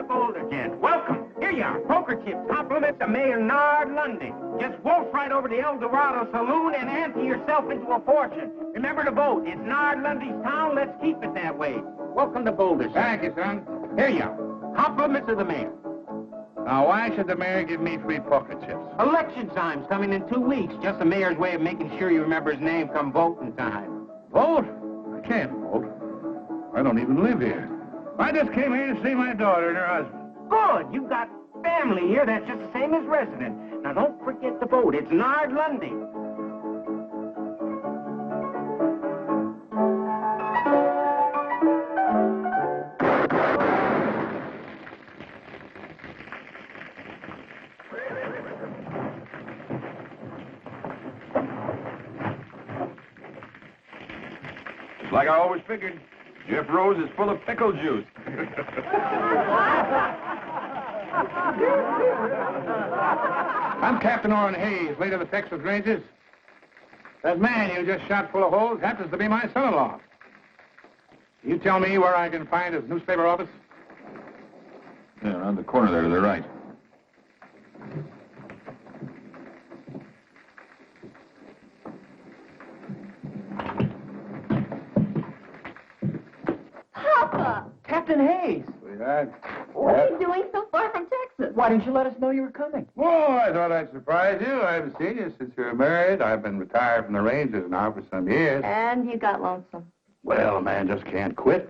the Boulder, gents. Welcome. Here you are. Poker chips. Compliment to Mayor Nard Lundy. Just wolf right over to El Dorado Saloon and ante yourself into a fortune. Remember to vote. It's Nard Lundy's town. Let's keep it that way. Welcome to Boulder, son. Thank you, son. Here you are. Compliments of the mayor. Now, why should the mayor give me free poker chips? Election time's coming in 2 weeks. Just the mayor's way of making sure you remember his name come voting time. Vote? I can't vote. I don't even live here. I just came here to see my daughter and her husband. Good. You've got family here that's just the same as resident. Now, don't forget to vote. It's Nard Lundy. Like I always figured, Jeff Rose is full of pickle juice. I'm Captain Oren Hayes, late of the Texas Rangers. That man you just shot full of holes happens to be my son-in-law. You tell me where I can find his newspaper office? Yeah, around the corner there to the right. Papa! Captain Hayes. Sweetheart. What are you doing so far from Texas? Why didn't you let us know you were coming? Oh, I thought I'd surprise you. I haven't seen you since you were married. I've been retired from the Rangers now for some years. And you got lonesome. Well, a man just can't quit.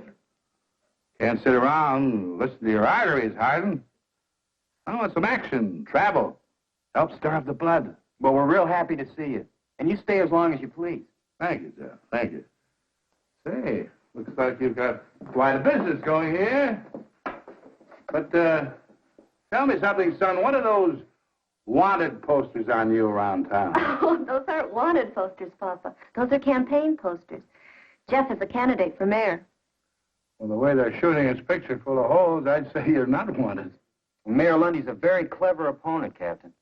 Can't sit around and listen to your arteries harden. I want some action, travel. Help starve the blood. Well, we're real happy to see you. And you stay as long as you please. Thank you, Jeff. Thank you. Say, looks like you've got quite a business going here. But, tell me something, son. What are those wanted posters on you around town? Oh, those aren't wanted posters, Papa. Those are campaign posters. Jeff is a candidate for mayor. Well, the way they're shooting his picture full of holes, I'd say you're not wanted. Mayor Lundy's a very clever opponent, Captain.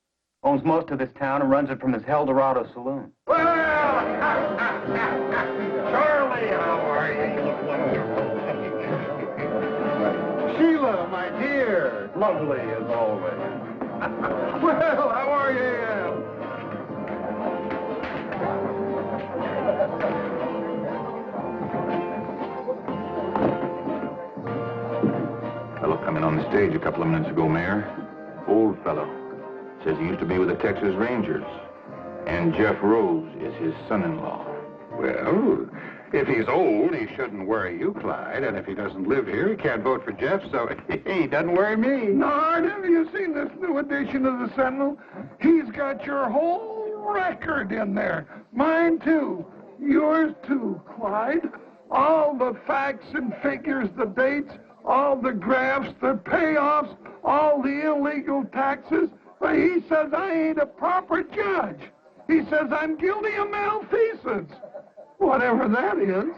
Owns most of this town and runs it from his El Dorado Saloon. Well, Charlie, how are you? Sheila, my dear, lovely as always. Well, how are you? Fellow come in on the stage a couple of minutes ago, Mayor. Old fellow. Says he used to be with the Texas Rangers. And Jeff Rose is his son-in-law. Well, if he's old, he shouldn't worry you, Clyde. And if he doesn't live here, he can't vote for Jeff, so he doesn't worry me. Nard, have you seen this new edition of the Sentinel? He's got your whole record in there. Mine, too. Yours, too, Clyde. All the facts and figures, the dates, all the graphs, the payoffs, all the illegal taxes. But he says I ain't a proper judge. He says I'm guilty of malfeasance. Whatever that is.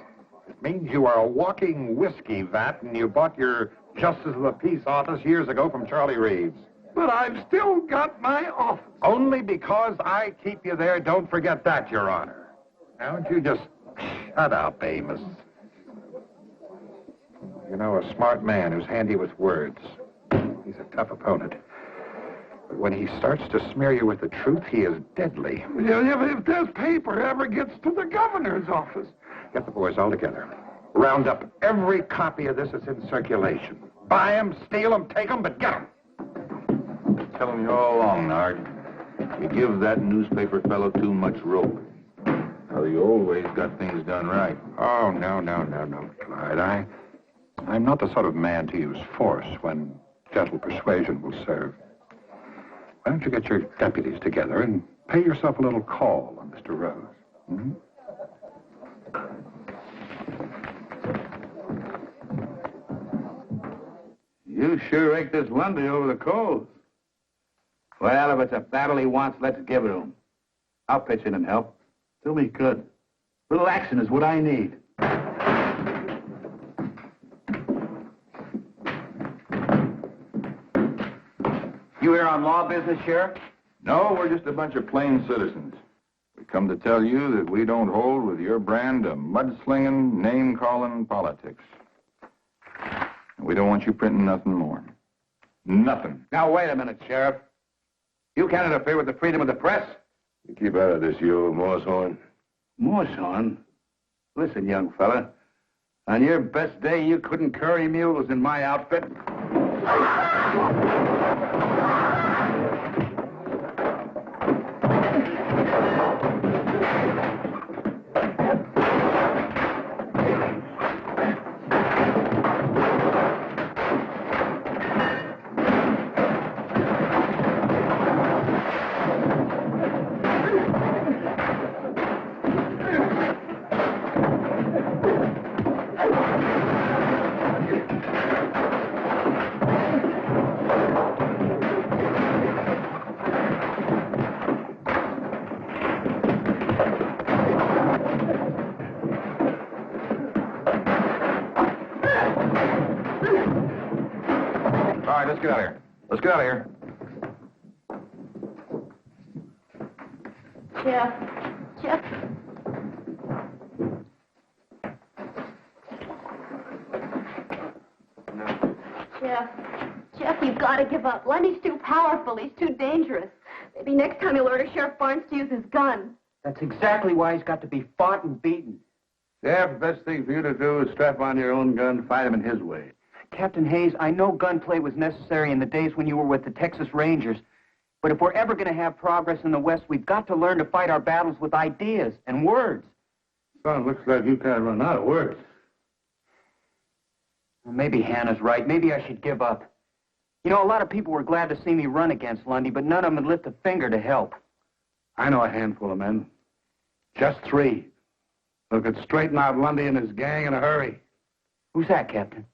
It means you are a walking whiskey vat, and you bought your Justice of the Peace office years ago from Charlie Reeves. But I've still got my office. Only because I keep you there, don't forget that, Your Honor. Now, don't you just shut up, Amos. You know, a smart man who's handy with words. He's a tough opponent. But when he starts to smear you with the truth, he is deadly. If this paper ever gets to the governor's office. Get the boys all together. Round up every copy of this that's in circulation. Buy them, steal them, take them, but get them. Telling you all along, Nard. You give that newspaper fellow too much rope. Well, you always got things done right. Oh, no, Clyde. I'm not the sort of man to use force when gentle persuasion will serve. Why don't you get your deputies together and pay yourself a little call on Mr. Rose? Hmm? You sure raked this Lundy over the coals. Well, if it's a battle he wants, let's give it to him. I'll pitch in and help. Do me good. Little action is what I need. You here on law business, Sheriff? No, we're just a bunch of plain citizens. We come to tell you that we don't hold with your brand of mudslinging, name-calling politics. And we don't want you printing nothing more. Nothing. Now, wait a minute, Sheriff. You can't interfere with the freedom of the press. You keep out of this, you old moosehorn. Moosehorn? Listen, young fella. On your best day, you couldn't carry mules in my outfit. All right, let's get out of here. Let's get out of here. Jeff. Jeff, you've got to give up. Lundy's too powerful. He's too dangerous. Maybe next time he'll order Sheriff Barnes to use his gun. That's exactly why he's got to be fought and beaten. Sheriff, the best thing for you to do is strap on your own gun, fight him in his way. Captain Hayes, I know gunplay was necessary in the days when you were with the Texas Rangers. But if we're ever going to have progress in the West, we've got to learn to fight our battles with ideas and words. Son, looks like you can't run out of words. Well, maybe Hannah's right. Maybe I should give up. You know, a lot of people were glad to see me run against Lundy, but none of them would lift a finger to help. I know a handful of men. Just 3. Who could straighten out Lundy and his gang in a hurry. Who's that, Captain?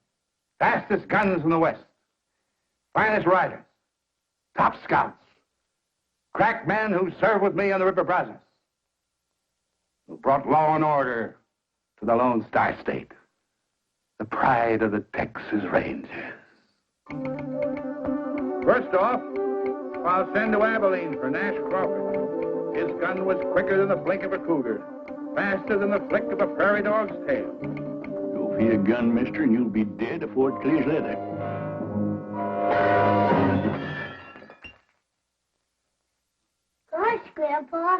Fastest guns in the West. Finest riders. Top scouts. Crack men who served with me on the River Brazos. Who brought law and order to the Lone Star State. The pride of the Texas Rangers. First off, I'll send to Abilene for Nash Crawford. His gun was quicker than the blink of a cougar. Faster than the flick of a prairie dog's tail. Go for your gun, mister, and you'll be dead before it clears leather. Gosh, Grandpa,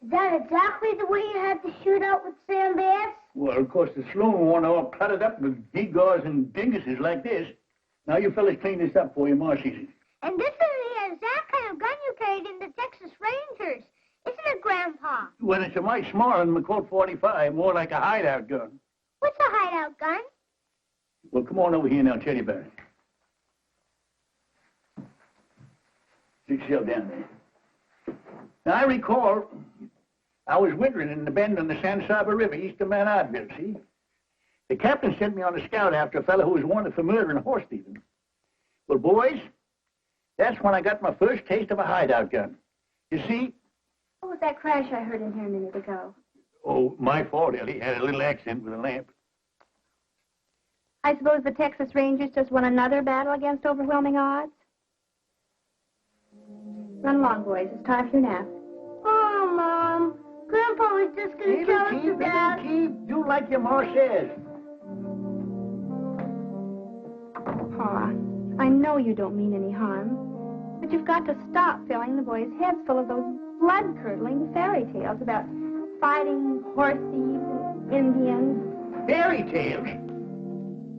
is that exactly the way you had to shoot out with Sam Bass? Well, of course, the Sloan one all cluttered up with gewgaws and dinguses like this. Now, you fellas clean this up for you, Ma sees it. And this is the exact kind of gun you carried in the Texas Rangers, isn't it, Grandpa? Well, it's a mite smaller than the Colt 45, more like a hideout gun. What's a hideout gun? Well, come on over here and I'll tell you about it. Sit yourself down there. Now, I recall I was wintering in the bend on the San Saba River east of Mount Oddville, see? The captain sent me on a scout after a fellow who was wanted for murder and horse thieving. Well, boys, that's when I got my first taste of a hideout gun. You see? What was that crash I heard in here a minute ago? Oh, my fault, Ellie. Had a little accident with a lamp. I suppose the Texas Rangers just won another battle against overwhelming odds? Run along, boys. It's time for your nap. Oh, Mom. Grandpa was just going to tell us to Dad. Keep. Do like your ma says. Pa, I know you don't mean any harm, but you've got to stop filling the boys' heads full of those blood-curdling fairy tales about fighting horse thieves, Indians. Fairy tales?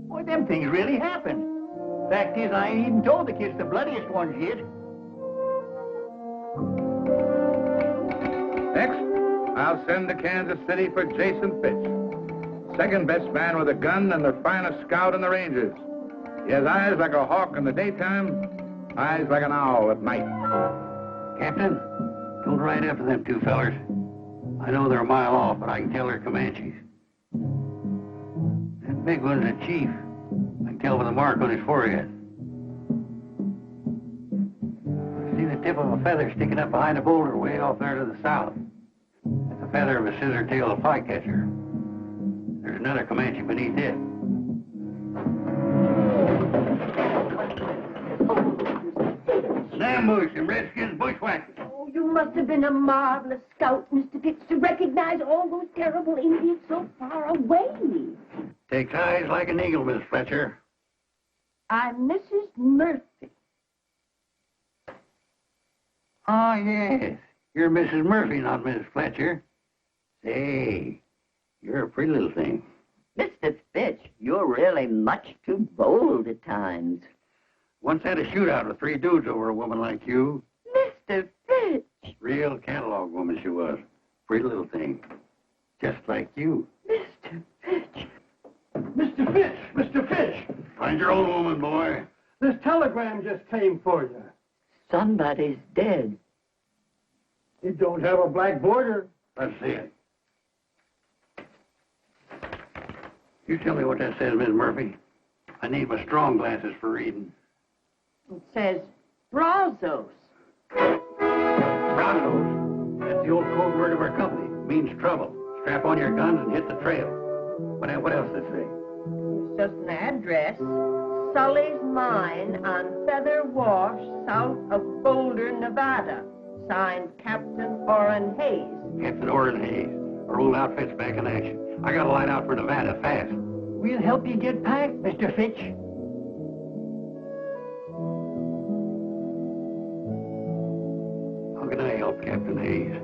Boy, them things really happen. Fact is, I ain't even told the kids the bloodiest ones yet. Next, I'll send to Kansas City for Jason Fitch. Second best man with a gun and the finest scout in the Rangers. He has eyes like a hawk in the daytime, eyes like an owl at night. Captain, don't ride after them 2 fellers. I know they're a mile off, but I can tell they're Comanches. That big one's a chief. I can tell by the mark on his forehead. I see the tip of a feather sticking up behind a boulder way off there to the south. That's the feather of a scissor-tailed flycatcher. There's another Comanche beneath it. Ambush and Redskins bushwhackers. Oh, you must have been a marvelous scout, Mr. Fitch, to recognize all those terrible Indians so far away. Takes eyes like an eagle, Miss Fletcher. I'm Mrs. Murphy. Oh, yes. You're Mrs. Murphy, not Mrs. Fletcher. Say, you're a pretty little thing. Mr. Fitch, you're really much too bold at times. Once had a shootout with 3 dudes over a woman like you. Mr. Fitch! Real catalog woman she was. Pretty little thing. Just like you. Mr. Fitch! Mr. Fitch! Mr. Fitch! Find your own woman, boy. This telegram just came for you. Somebody's dead. It don't have a black border. Let's see it. You tell me what that says, Miss Murphy. I need my strong glasses for reading. It says Brazos. Brazos. That's the old code word of our company. It means trouble. Strap on your guns and hit the trail. What else does it say? It's just an address. Sully's Mine on Feather Wash, south of Boulder, Nevada. Signed Captain Oren Hayes. Captain Oren Hayes. Our old outfit's back in action. I gotta line out for Nevada fast. We'll help you get packed, Mr. Fitch. How can I help, Captain Hayes?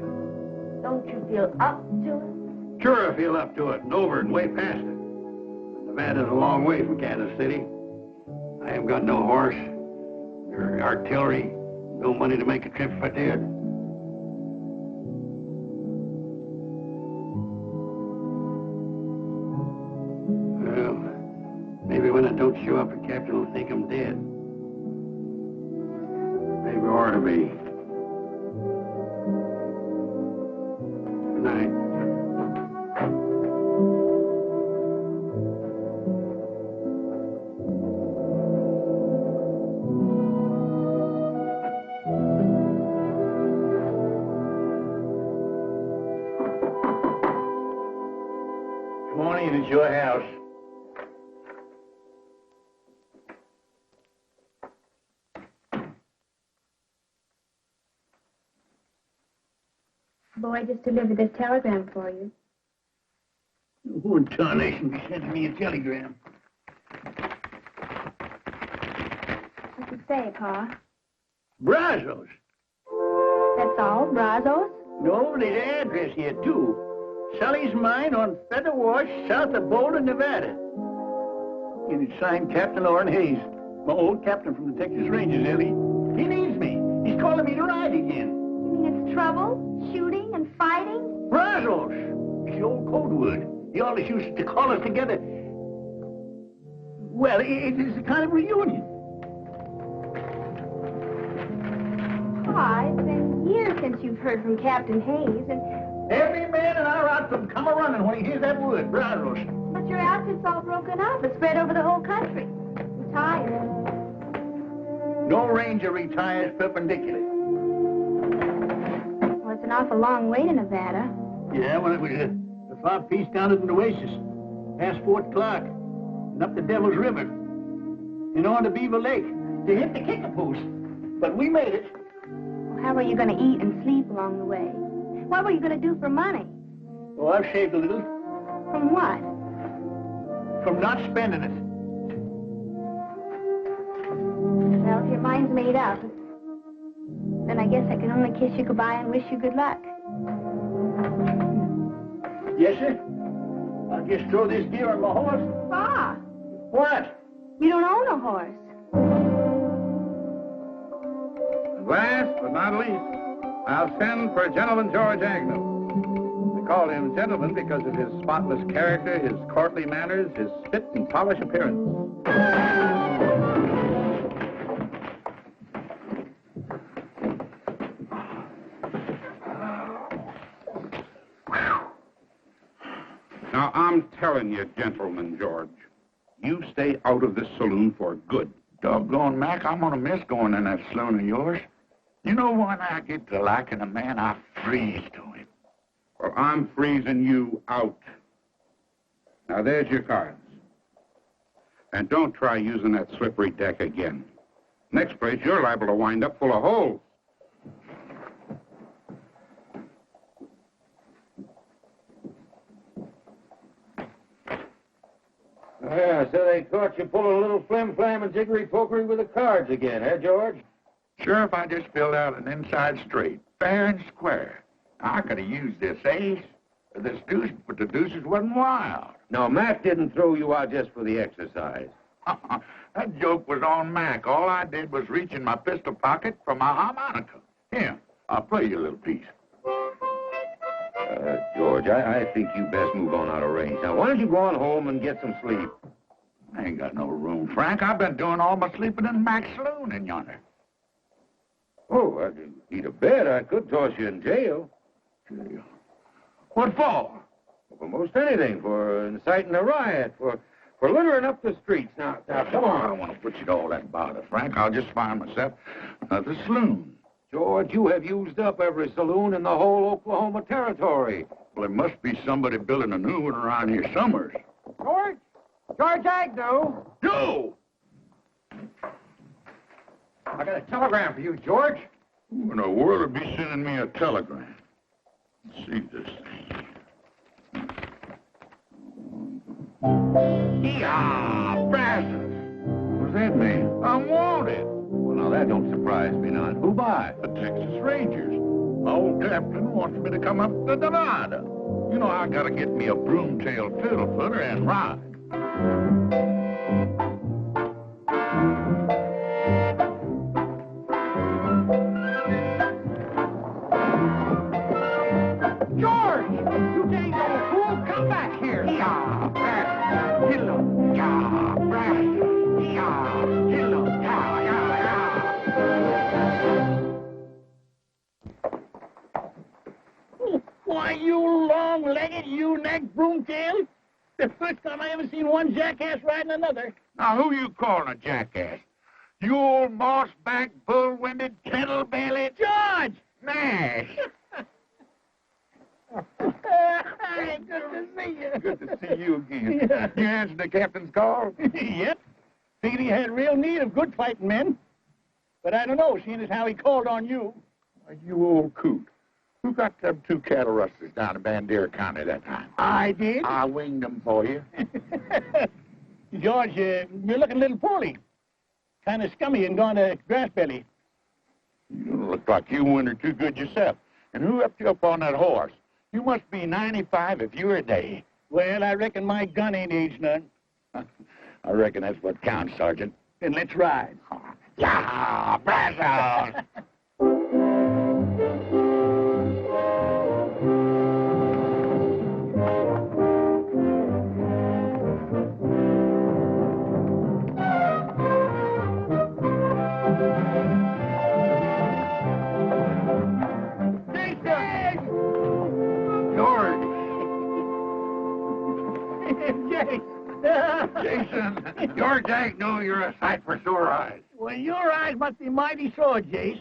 Don't you feel up to it? Sure, I feel up to it, and over and way past it. Nevada's a long way from Kansas City. I haven't got no horse, or artillery, no money to make a trip if I did. Well, maybe when I don't show up, the captain will think I'm dead. Maybe I ought to be. Good night. It's your house. Boy just delivered this telegram for you. Who in tarnation be sending me a telegram? What's it say, Pa? Brazos. That's all? Brazos? No, there's an address here, too. Sully's Mine on Feather Wash, south of Boulder, Nevada. And it's signed Captain Oren Hayes, my old captain from the Texas Rangers, Ellie. He needs me. He's calling me to ride again. You mean it's trouble? Shooting and fighting? Brazos. It's the old code word. He always used to call us together. Well, it's a kind of reunion. Pa, it's been years since you've heard from Captain Hayes, and... Every man in our outfit come a-running when he hears that word, Brazos. But your outfit's all broken up. It's spread over the whole country. Retired. No ranger retires perpendicular. Well, it's an awful long way to Nevada. Yeah, well, it was a far piece down at the Oasis, past Fort Clark, and up the Devil's River, and on to Beaver Lake, to hit the kicker post. But we made it. Well, how are you going to eat and sleep along the way? What were you going to do for money? Oh, I've saved a little. From what? From not spending it. Well, if your mind's made up, then I guess I can only kiss you goodbye and wish you good luck. Yes, sir? I'll just throw this gear on my horse. Pa! What? You don't own a horse. And last but not least, I'll send for Gentleman George Asque. We call him gentleman because of his spotless character, his courtly manners, his fit and polished appearance. Now, I'm telling you, Gentleman George, you stay out of this saloon for good. Doggone, Mac, I'm gonna miss going in that saloon of yours. You know, when I get to liking a man, I freeze to him. Well, I'm freezing you out. Now, there's your cards. And don't try using that slippery deck again. Next place, you're liable to wind up full of holes. Yeah, so they caught you pulling a little flim-flam and jiggery-pokery with the cards again, eh, George? Sheriff, I just filled out an inside straight, fair and square. I could have used this ace. This deuce, but the deuces wasn't wild. No, Mac didn't throw you out just for the exercise. That joke was on Mac. All I did was reach in my pistol pocket for my harmonica. Here, I'll play you a little piece. George, I think you best move on out of range. Now, why don't you go on home and get some sleep? I ain't got no room, Frank. I've been doing all my sleeping in Mac's saloon in yonder. Oh, I didn't need a bed. I could toss you in jail. Jail? What for? For most anything. For inciting a riot. For littering up the streets. Now, come on. I don't want to put you to all that bother, Frank. I'll just find myself another saloon. George, you have used up every saloon in the whole Oklahoma territory. Well, there must be somebody building a new one around here somewhere. George? George Agnew? You! I got a telegram for you, George. Who in the world would be sending me a telegram? Let's see this thing. Yeah, Brazos. What's that mean? I'm wanted. Well, now, that don't surprise me none. Who by? The Texas Rangers. My old captain wants me to come up to Nevada. You know, I gotta get me a broom-tailed fiddle-footer and ride. George! You dang old fool, come back here! Yeah, Brazos. Hello. Yeah, Brazos. Yeah, hello. Yeah, yeah. Why, you long-legged, you-necked broomtail? The first time I ever seen one jackass riding another. Now, who you calling a jackass? You old moss-backed, bull-winded, kettle-bellied... George! Nash! Hey, good to see you. Good to see you again. Yeah. You answered the captain's call? Yep. Figured he had real need of good fighting men. But I don't know, seeing as how he called on you. Why, you old coot. Who got them 2 cattle rustlers down in Bandera County that time? I did. I winged them for you. George, you're looking a little poorly. Kind of scummy and gone to grass belly. You look like you wintered too good yourself. And who upped you up on that horse? You must be 95 if you're a day. Well, I reckon my gun ain't aged none. I reckon that's what counts, Sergeant. Then let's ride. Yeah, Brazos! Jason, George Agnew, you're a sight for sore eyes. Well, your eyes must be mighty sore, Jace.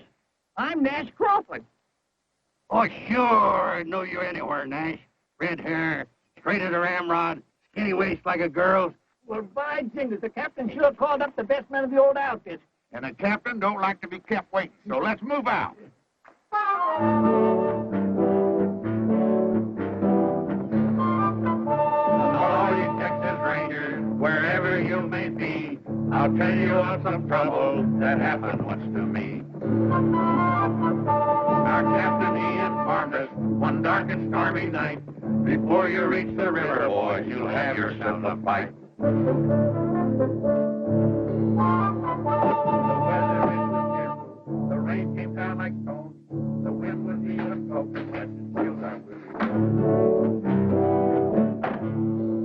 I'm Nash Crawford. Oh, sure. I know you anywhere, Nash. Red hair, straight as a ramrod, skinny waist like a girl's. Well, by jingles, the captain sure called up the best men of the old outfit. And the captain don't like to be kept waiting, so let's move out. All you Texas Rangers, wherever you may be, I'll tell you of some trouble that happened once to me. Our captain, he informed us one dark and stormy night, before you reach the river, boys, you'll have yourself a fight. The weather it was fearful. The rain came down like stones. The wind was even smoking, but still I will.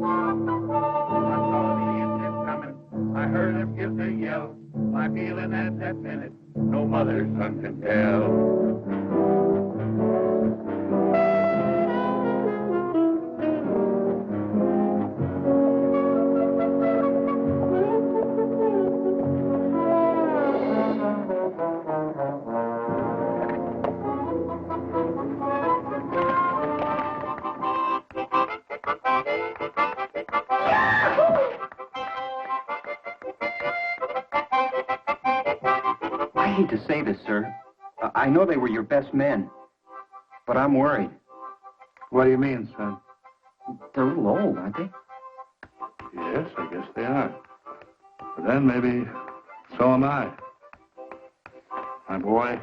I saw the Indians coming. I heard them give their yell. My feeling at that minute, no mother's son can tell. I hate to say this, sir. I know they were your best men, but I'm worried. What do you mean, son? They're a little old, aren't they? Yes, I guess they are. But then maybe so am I. My boy,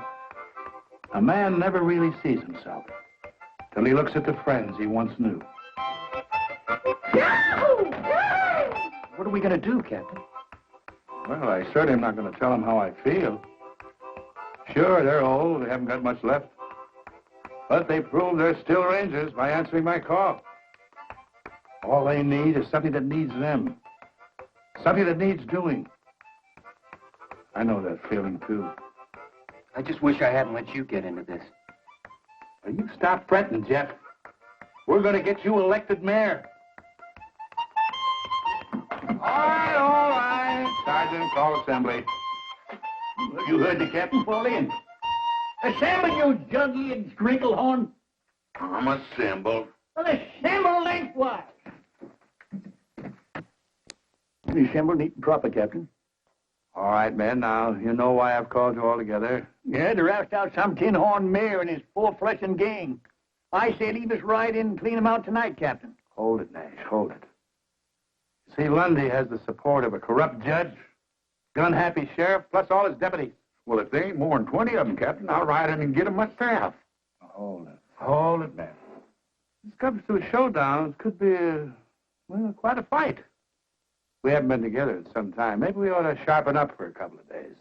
a man never really sees himself till he looks at the friends he once knew. What are we going to do, Captain? Well, I certainly am not going to tell them how I feel. Sure, they're old. They haven't got much left. But they prove they're still Rangers by answering my call. All they need is something that needs them. Something that needs doing. I know that feeling, too. I just wish I hadn't let you get into this. Well, you stop fretting, Jeff. We're going to get you elected mayor. All right. Sergeant, call assembly. You heard the captain fall in. Assemble, you jug-eared sprinkle-horn. I'm assembled. Well, assemble lengthwise. Assemble neat and proper, Captain. All right, men, now, you know why I've called you all together. Yeah, to roust out some tin-horn mayor and his full-fledged gang. I say leave us right in and clean him out tonight, Captain. Hold it, Nash, hold it. See, Lundy has the support of a corrupt judge, gun-happy sheriff, plus all his deputies. Well, if there ain't more than 20 of them, Captain, I'll ride in and get them myself. Hold it, man. This comes to a showdown. It could be, quite a fight. We haven't been together in some time. Maybe we ought to sharpen up for a couple of days.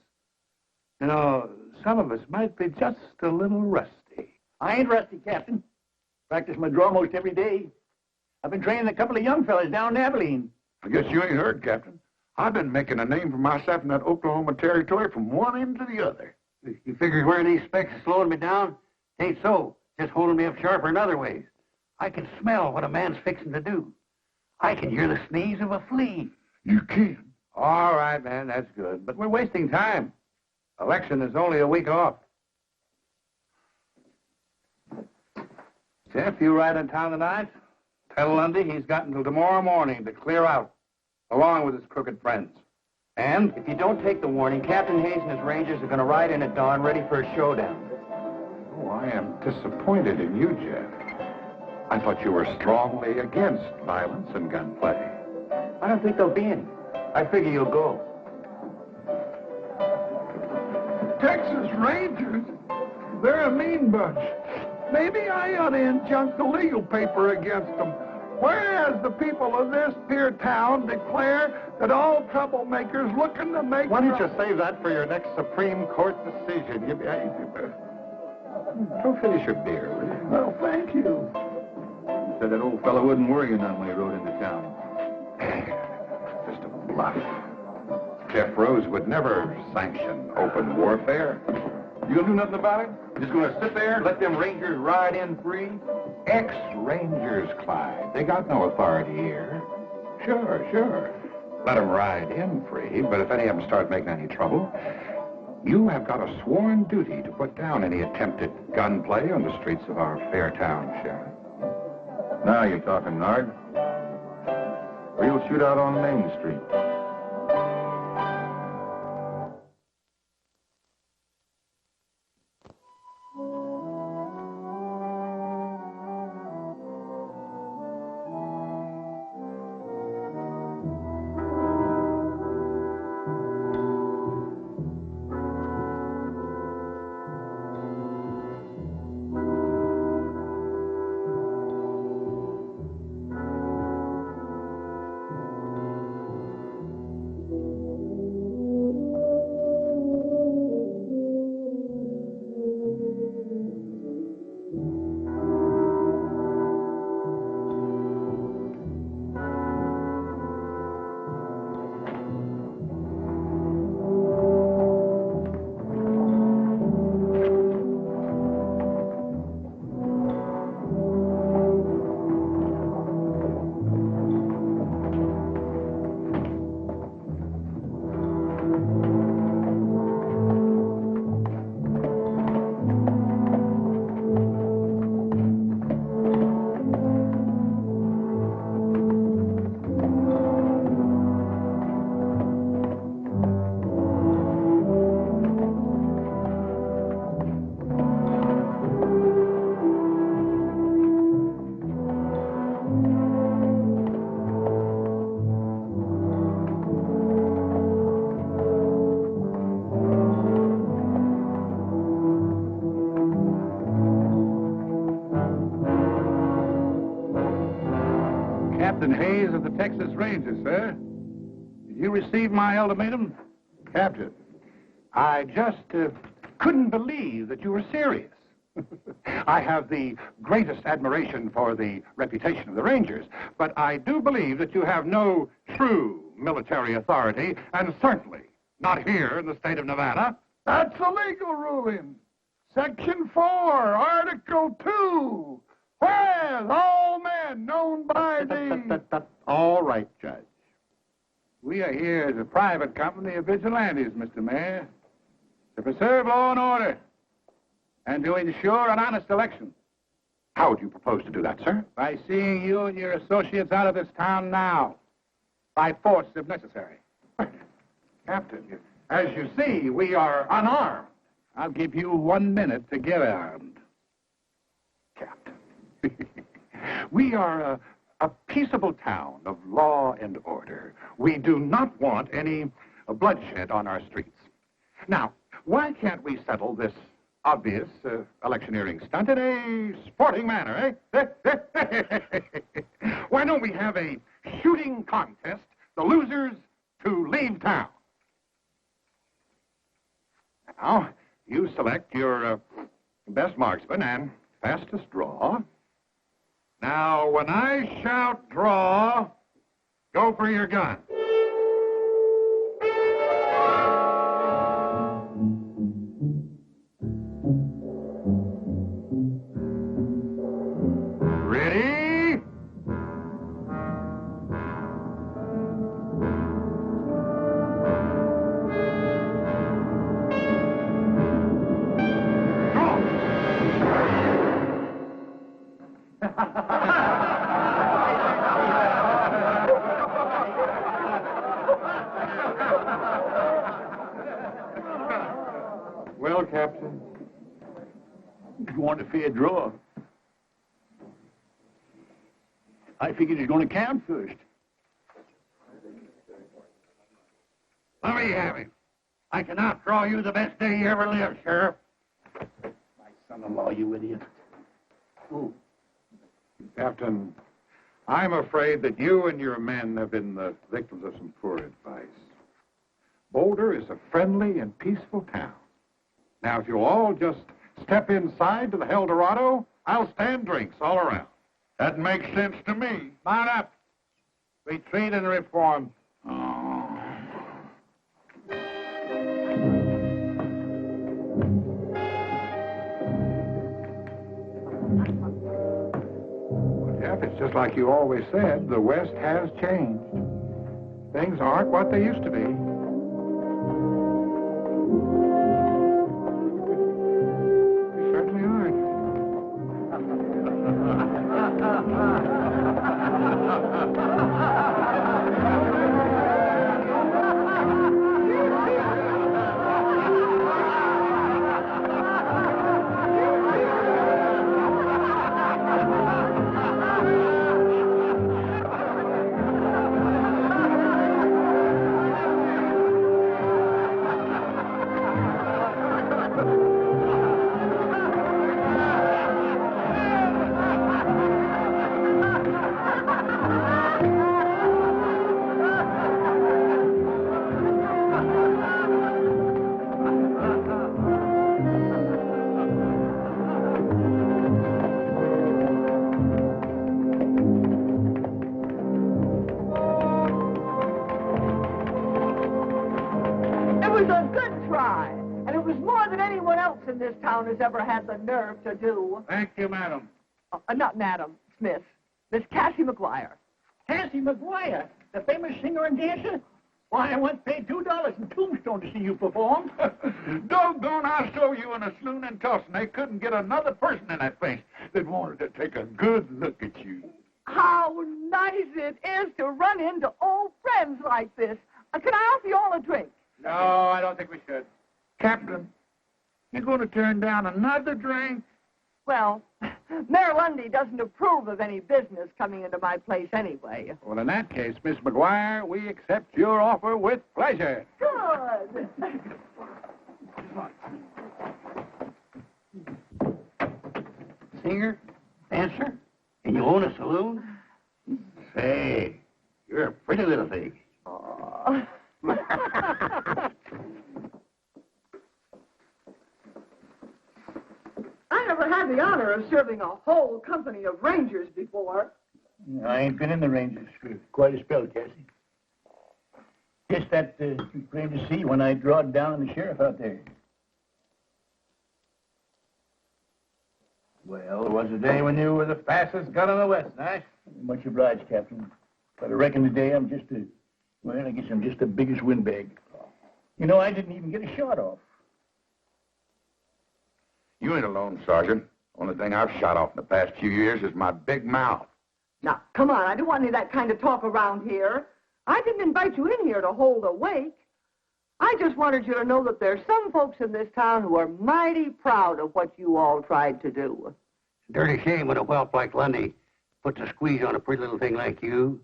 You know, some of us might be just a little rusty. I ain't rusty, Captain. Practice my draw most every day. I've been training a couple of young fellas down in Abilene. I guess you ain't heard, Captain. I've been making a name for myself in that Oklahoma territory from one end to the other. You figure wearing these specs is slowing me down? Ain't so. Just holding me up sharper in other ways. I can smell what a man's fixing to do. I can hear the sneeze of a flea. You can. All right, man, that's good. But we're wasting time. Election is only a week off. Jeff, you ride in town tonight? Tell Lundy he's got until tomorrow morning to clear out, along with his crooked friends. And if you don't take the warning, Captain Hayes and his Rangers are going to ride in at dawn ready for a showdown. Oh, I am disappointed in you, Jeff. I thought you were strongly against violence and gunplay. I don't think there'll be any. I figure you'll go. Texas Rangers? They're a mean bunch. Maybe I ought to injunct the legal paper against them. Whereas the people of this here town declare that all troublemakers looking to make... Why don't you save that for your next Supreme Court decision? Go finish your beer, will you? Well, thank you. You said that old fellow wouldn't worry you none when he rode into town. Just a bluff. Jeff Rose would never sanction open warfare. You gonna do nothing about it? Just gonna sit there and let them Rangers ride in free? Ex-Rangers, Clyde. They got no authority here. Sure. Let them ride in free, but if any of them start making any trouble, you have got a sworn duty to put down any attempted gunplay on the streets of our fair town, Sheriff. Now you're talking, Nard. Real shootout on Main Street. Captain Hayes of the Texas Rangers, sir. Did you receive my ultimatum? Captain, I just couldn't believe that you were serious. I have the greatest admiration for the reputation of the Rangers, but I do believe that you have no true military authority, and certainly not here in the state of Nevada. That's a legal ruling. Section 4, Article 2. Whereas all men known by the... All right, Judge. We are here as a private company of vigilantes, Mr. Mayor, to preserve law and order and to ensure an honest election. How do you propose to do that, sir? By seeing you and your associates out of this town now, by force if necessary. Captain, as you see, we are unarmed. I'll give you 1 minute to get armed. Captain. We are a peaceable town of law and order. We do not want any bloodshed on our streets. Now, why can't we settle this obvious electioneering stunt in a sporting manner, eh? Why don't we have a shooting contest, the losers to leave town? Now, you select your best marksman and fastest draw. Now, when I shout draw, go for your gun. Ready? Well, Captain, You want a fair draw? I figured it's going to count first. let me have it. I can outdraw you the best day you ever lived, Sheriff. My son-in-law, you idiot. Ooh. Captain, I'm afraid that you and your men have been the victims of some poor advice. Boulder is a friendly and peaceful town. Now, if you'll all just step inside to the Eldorado, I'll stand drinks all around. That makes sense to me. Mount up. Retreat and reform. Jeff, it's just like you always said, the West has changed. Things aren't what they used to be. They certainly aren't. This town has ever had the nerve to do. Thank you, madam. Not Madam Smith. Miss Cassie McGuire. Cassie McGuire, the famous singer and dancer? Why, I once paid $2 in Tombstone to see you perform. Doggone, I saw you in a saloon in Tulsa, and they couldn't get another person in that place that wanted to take a good look at you. How nice it is to run into old friends like this. Can I offer you all a drink? No, I don't think we should. Captain, you're going to turn down another drink? Well, Mayor Lundy doesn't approve of any business coming into my place anyway. Well, in that case, Miss McGuire, we accept your offer with pleasure. Good. Singer? Dancer? And you own a saloon? Say, you're a pretty little thing. Oh. I never had the honor of serving a whole company of Rangers before. I ain't been in the Rangers for quite a spell, Cassie. Just that plain to see when I drawed down the sheriff out there. Well, it was a day when you were the fastest gun in the West, Nash. Much obliged, Captain. But I reckon today I'm just I guess I'm just the biggest windbag. You know, I didn't even get a shot off. You ain't alone, Sergeant. Only thing I've shot off in the past few years is my big mouth. Now, come on, I don't want any of that kind of talk around here. I didn't invite you in here to hold a wake. I just wanted you to know that there's some folks in this town who are mighty proud of what you all tried to do. Dirty shame when a whelp like Lundy puts a squeeze on a pretty little thing like you.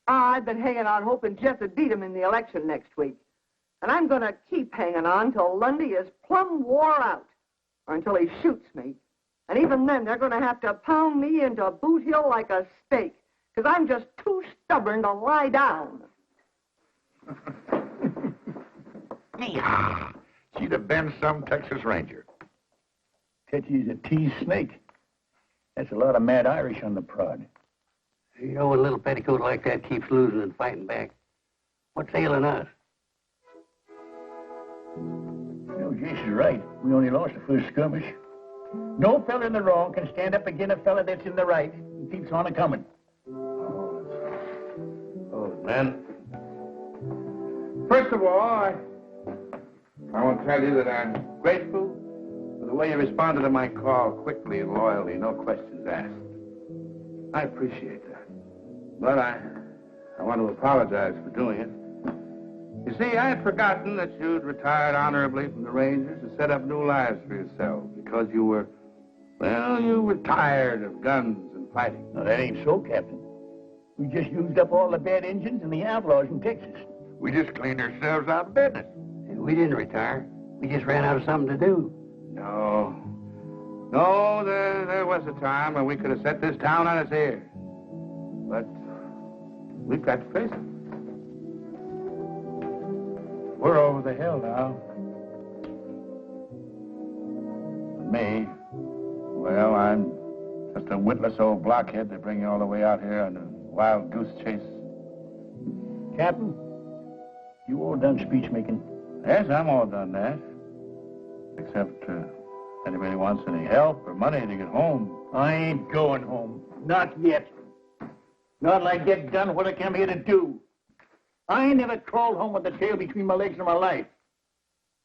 I've been hanging on hoping Jeff would beat him in the election next week. And I'm going to keep hanging on till Lundy is plumb wore out, or until he shoots me. And even then, they're going to have to pound me into Boot Hill like a steak, because I'm just too stubborn to lie down. Yeah, she'd have been some Texas Ranger. Tetchy's a teased snake. That's a lot of mad Irish on the prod. You know, when a little petticoat like that keeps losing and fighting back, what's ailing us? You know, Jason's right. We only lost the first skirmish. No fella in the wrong can stand up against a fella that's in the right and keeps on a-coming. Oh, man. First of all, I want to tell you that I'm grateful for the way you responded to my call quickly and loyally, no questions asked. I appreciate that. But I want to apologize for doing it. You see, I had forgotten that you'd retired honorably from the Rangers to set up new lives for yourself because you were tired of guns and fighting. No, that ain't so, Captain. We just used up all the bad engines and the outlaws in Texas. We just cleaned ourselves out of business. We didn't retire. We just ran out of something to do. No, there was a time when we could have set this town on its ears. But we've got to face it. We're over the hill now. Me, well, I'm just a witless old blockhead to bring you all the way out here on a wild goose chase. Captain, you all done speech making? Yes, I'm all done, Nash. Except if anybody wants any help or money to get home. I ain't going home. Not yet. Not till I get done what I came here to do. I ain't never crawled home with the tail between my legs in my life.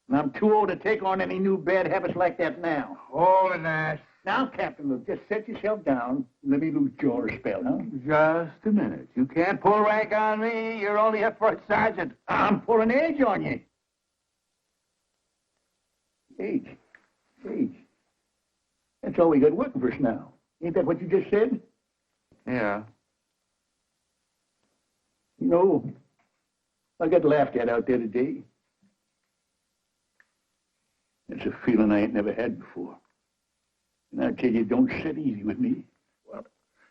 And I'm too old to take on any new bad habits like that now. Hold it, Nash. Now, Captain, look, just set yourself down and let me lose jaw a spell, huh? Just a minute. You can't pull rank on me. You're only a first sergeant. I'm pulling age on you. Age. That's all we got working for us now. Ain't that what you just said? Yeah. You know, I got laughed at out there today. It's a feeling I ain't never had before. And I tell you, it don't sit easy with me. Well,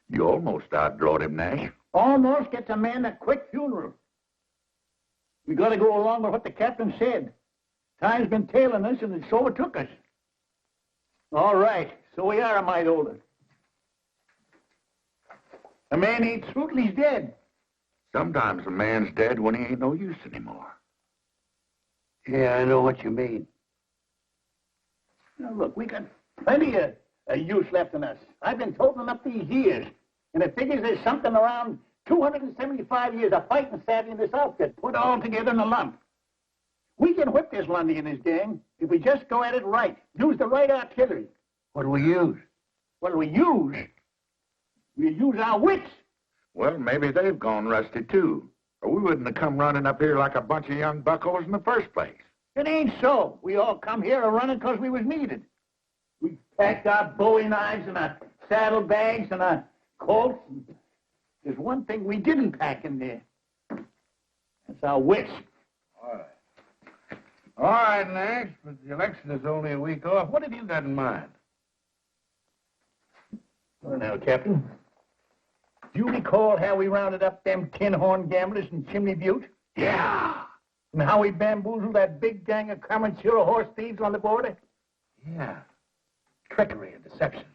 you almost outdrawed him, Nash. Almost gets a man a quick funeral. We got to go along with what the captain said. Time's been tailing us, and it so it took us. All right, so we are a mite older. A man ain't through till he's dead. Sometimes a man's dead when he ain't no use anymore. Yeah, I know what you mean. Now, look, we got plenty of use left in us. I've been toting up these years, and it figures there's something around 275 years of fighting savvy in this outfit, put all together in a lump. We can whip this Lundy and his gang if we just go at it right, use the right artillery. What do we use? What do we use? We use our wits. Well, maybe they've gone rusty, too. Or we wouldn't have come running up here like a bunch of young buckos in the first place. It ain't so. We all come here a-running because we was needed. We packed our bowie knives and our saddlebags and our Colts. There's one thing we didn't pack in there. That's our wits. All right, Nash, but the election is only a week off. What have you got in mind? Well, now, Captain, Do you recall how we rounded up them tin-horn gamblers in Chimney Butte? Yeah. And how we bamboozled that big gang of Comanchero horse thieves on the border? Yeah. Trickery and deception.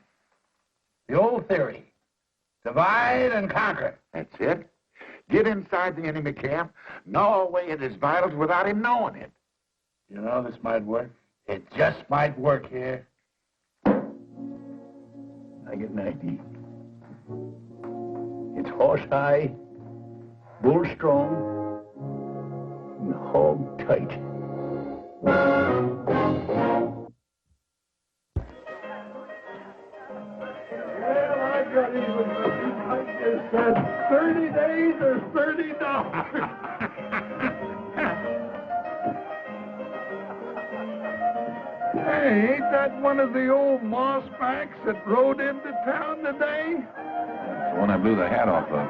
The old theory. Divide and conquer. That's it. Get inside the enemy camp, gnaw away at his vitals without him knowing it. You know, this might work. It just might work here. I get an idea. It's horse high, bull strong, and hog tight. Well, I got even with you. I just said 30 days or $30. Hey, ain't that one of the old mossbacks that rode into town today? That's the one I blew the hat off of.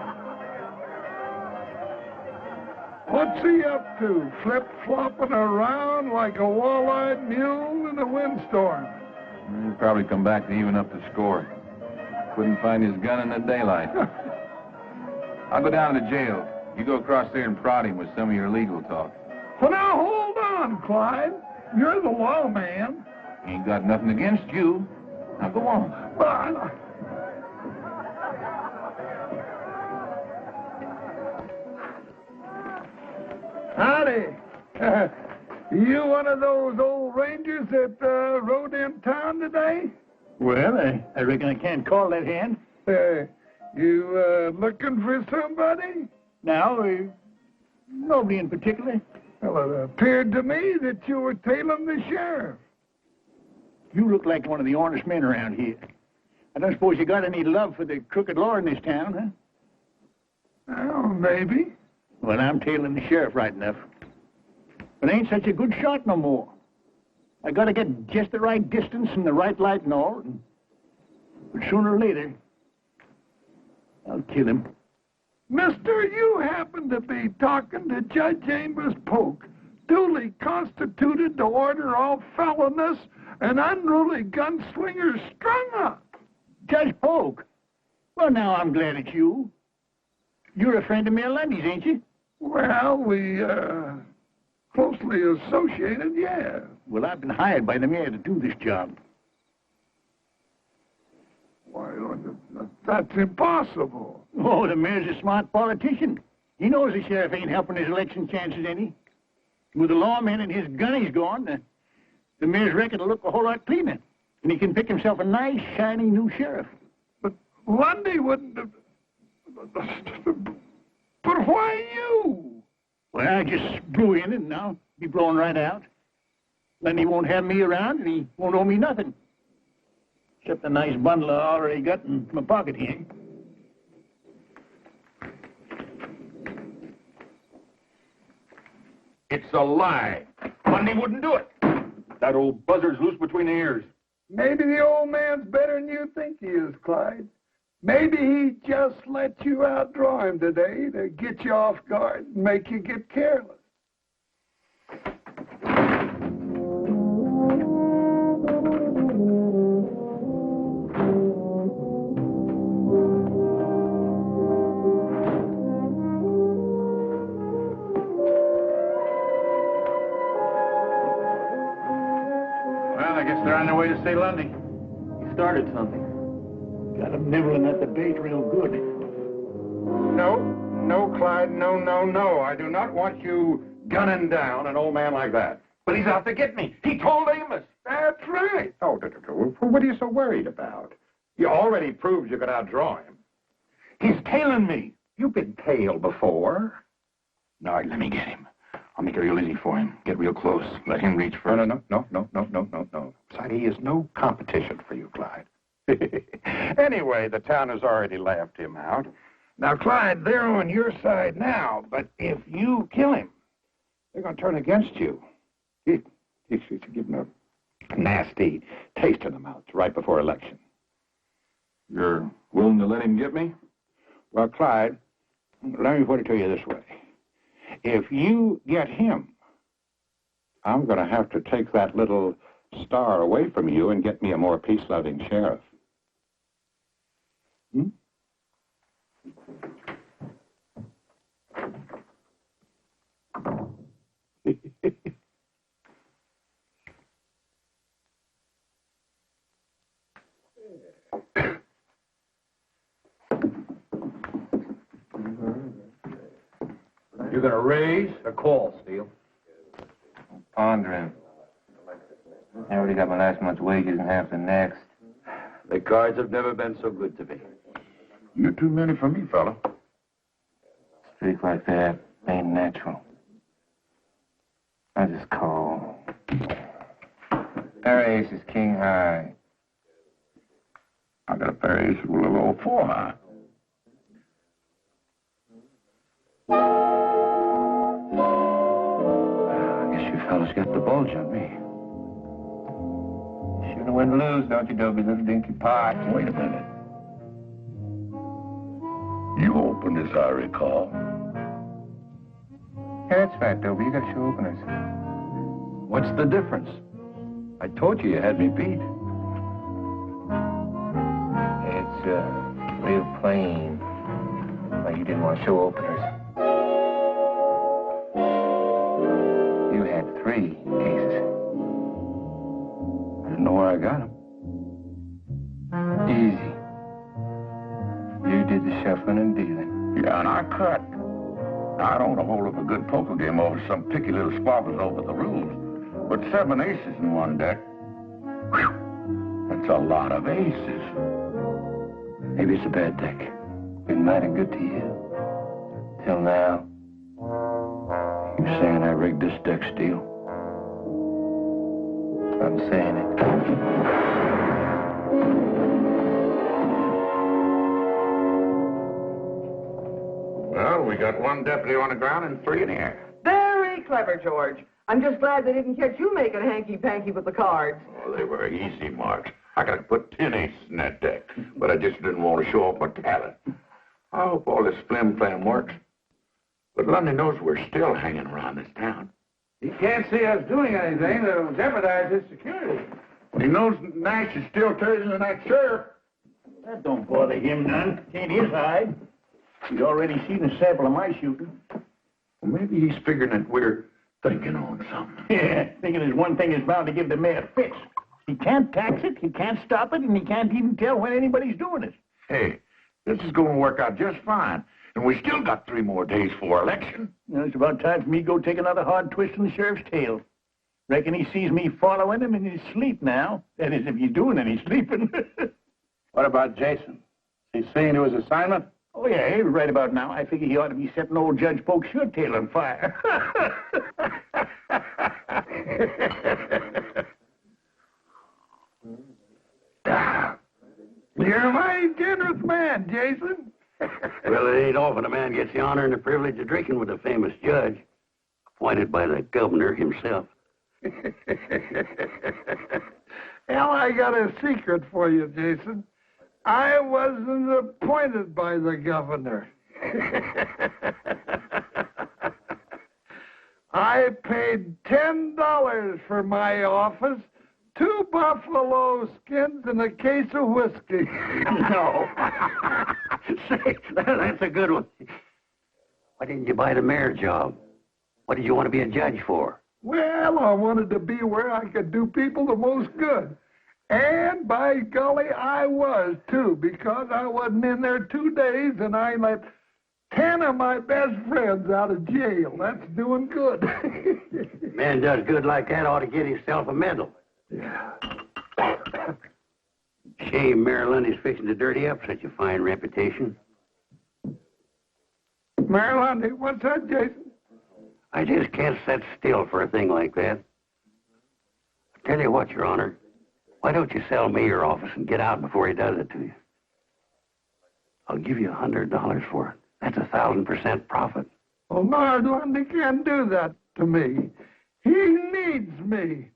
What's he up to? Flip-flopping around like a wall-eyed mule in a windstorm. He'll probably come back to even up the score. Couldn't find his gun in the daylight. I'll go down to the jail. You go across there and prod him with some of your legal talk. Well, now, hold on, Clyde. You're the lawman. Ain't got nothing against you. Now go on. But... Howdy. You one of those old rangers that rode in town today? Well, I reckon I can't call that hand. You looking for somebody? Now, nobody in particular. Well, it appeared to me that you were tailing the sheriff. You look like one of the honest men around here. I don't suppose you got any love for the crooked law in this town, huh? Well, maybe. Well, I'm tailing the sheriff right enough. But I ain't such a good shot no more. I gotta get just the right distance and the right light and all. But sooner or later, I'll kill him. Mister, you happen to be talking to Judge Amos Polk, duly constituted to order all felonious and unruly gunslingers strung up. Judge Polk? Well, now I'm glad it's you. You're a friend of Mayor Lundy's, ain't you? Well, we, closely associated, yeah. Well, I've been hired by the mayor to do this job. Why, that's impossible. Oh, the mayor's a smart politician. He knows the sheriff ain't helping his election chances any. With the lawman and his gunnies gone, the mayor's record will look a whole lot cleaner. And he can pick himself a nice, shiny new sheriff. But Lundy wouldn't have... But why you? Well, I just blew in and now be blowing right out. Then he won't have me around and he won't owe me nothing. Except the nice bundle I already got in my pocket here. It's a lie. Lundy wouldn't do it. That old buzzard's loose between the ears. Maybe the old man's better than you think he is, Clyde. Maybe he just let you outdraw him today to get you off guard and make you get careless. Well, I guess they're on their way to see Lundy. He started something. Got him nibbling at the bait real good. No, Clyde, no. I do not want you gunning down an old man like that. But he's out to get me. He told Amos. That's right. Oh, what are you so worried about? You already proved you could outdraw him. He's tailing me. You've been tailed before. All right, let me get him. I'll make it real easy for him. Get real close. Let him reach first. No. Besides, he is no competition for you, Clyde. Anyway, the town has already laughed him out. Now, Clyde, they're on your side now, but if you kill him, they're going to turn against you. You should give them a nasty taste in the mouth right before election. You're willing to let him get me? Well, Clyde, let me put it to you this way. If you get him, I'm going to have to take that little star away from you and get me a more peace-loving sheriff. You gonna raise or call, Steele? Pondering. I already got my last month's wages and half the next. The cards have never been so good to me. You're too many for me, fella. Streak like that ain't natural. I just call. Pair of aces, king high. I got a pair of aces with a little 4 high. I guess you fellas got the bulge on me. Shouldn't win to lose, don't you, Dopey, little dinky pot? Wait a minute. You opened as I recall. Yeah, that's right, Dopey. You got to show openers. What's the difference? I told you had me beat. It's, real plain. Why you didn't want to show openers. You had 3 aces. I didn't know where I got them. Easy. You did the shuffling and dealing. Yeah, and I cut. Now, I don't want to hold up a good poker game over some picky little squabbles over the rules. But 7 aces in one deck, whew, that's a lot of aces. Maybe it's a bad deck. Been mighty good to you. Till now. You saying I rigged this deck, Steele? I'm saying it. Well, we got 1 deputy on the ground and 3 in the air. Very clever, George. I'm just glad they didn't catch you making hanky-panky with the cards. Oh, they were easy marks. I could have put 10 aces in that deck, but I just didn't want to show off my talent. I hope all this flim-flam works. But Lundy knows we're still hanging around this town. He can't see us doing anything that'll jeopardize his security. He knows Nash is still trading in that sheriff. That don't bother him none. Can't his hide. He's already seen a sample of my shooting. Well, maybe he's figuring that we're thinking on something. Yeah, thinking there's one thing that's bound to give the mayor fits. He can't tax it, he can't stop it, and he can't even tell when anybody's doing it. Hey, this is going to work out just fine. And we still got 3 more days for election. You know, it's about time for me to go take another hard twist in the sheriff's tail. Reckon he sees me following him in his sleep now. That is, if he's doing any sleeping. What about Jason? Is he seeing to his assignment? Oh, yeah, right about now. I figure he ought to be setting old Judge Polk's shirt tail on fire. You're a mighty generous man, Jason. Well, it ain't often a man gets the honor and the privilege of drinking with a famous judge, appointed by the governor himself. Well, I got a secret for you, Jason. I wasn't appointed by the governor. I paid $10 for my office, 2 buffalo skins, and a case of whiskey. No. Say, that's a good one. Why didn't you buy the mayor job? What did you want to be a judge for? Well, I wanted to be where I could do people the most good. And by golly, I was, too, because I wasn't in there 2 days, and I let 10 of my best friends out of jail. That's doing good. Man does good like that ought to get himself a medal. Yeah. Shame Mayor Lundy's fixing to dirty up such a fine reputation. Mayor Lundy, what's that, Jason? I just can't sit still for a thing like that. I tell you what, Your Honor, why don't you sell me your office and get out before he does it to you? I'll give you $100 for it. That's 1,000% profit. Well, Mayor Lundy can't do that to me. He needs me.